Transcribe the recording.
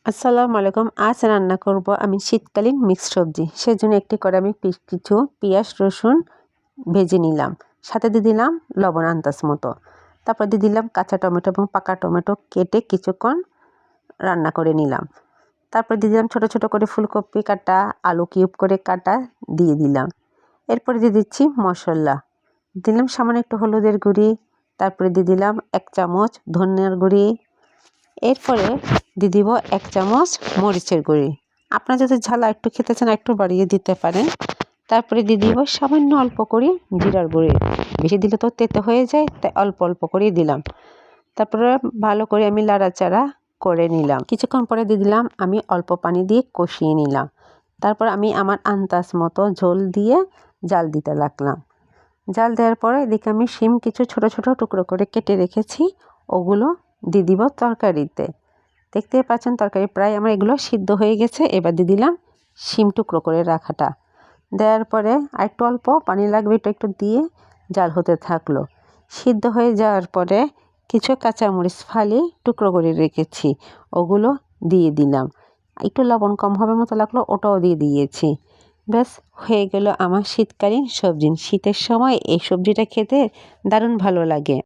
আসসালামু আলাইকুম। আজ রান্না করব আমি শীতকালীন মিক্সড সবজি। সেজন্য একটি কড়াই আমি কিছু পেঁয়াজ রসুন ভেজে নিলাম, সাথে দিয়ে দিলাম লবণ আন্দাজ মতো। তারপর দিয়ে দিলাম কাঁচা টমেটো এবং পাকা টমেটো কেটে কিছুক্ষণ রান্না করে নিলাম। তারপর দিয়ে দিলাম ছোটো ছোটো করে ফুলকপি কাটা, আলু কিউব করে কাটা দিয়ে দিলাম। এরপরে দিয়ে দিচ্ছি মশলা, দিলাম সামান্য একটু হলুদের গুঁড়ি, তারপরে দিয়ে দিলাম 1 চামচ ধনিয়ার গুঁড়ি, এরপরে দিয়ে দিব 1 চামচ মরিচের গুঁড়ি। আপনারা যদি ঝাল একটু খেতে চান একটু বাড়িয়ে দিতে পারেন। তারপরে দিয়ে দিব সামান্য অল্প করে জিরার গুঁড়ি, বেশি দিলে তো তেতো হয়ে যায়, তাই অল্প অল্প করেই দিলাম। তারপরে ভালো করে আমি নাড়াচাড়া করে নিলাম। কিছুক্ষণ পরে দিয়ে দিলাম আমি অল্প পানি দিয়ে কষিয়ে নিলাম। তারপর আমি আমার আন্দাজ মতো ঝোল দিয়ে জাল দিতে লাগলাম। জাল দেওয়ার পরে এদিকে আমি শিম কিছু ছোট ছোট টুকরো করে কেটে রেখেছি, ওগুলো দিয়ে দিব তরকারিতে। দেখতেই পাচ্ছেন তরকারি প্রায় আমার এগুলো সিদ্ধ হয়ে গেছে। এবার দিয়ে দিলাম শিম টুকরো করে রাখাটা। দেওয়ার পরে আরেকটু অল্প পানি লাগবে, এটা একটু দিয়ে জাল হতে থাকলো। সিদ্ধ হয়ে যাওয়ার পরে কিছু কাঁচামরিচ ফালি টুকরো করে রেখেছি, ওগুলো দিয়ে দিলাম। একটু লবণ কম হবে মতো লাগলো, ওটাও দিয়ে দিয়েছি। ব্যাস হয়ে গেল আমার শীতকালীন সবজি। শীতের সময় এই সবজিটা খেতে দারুণ ভালো লাগে।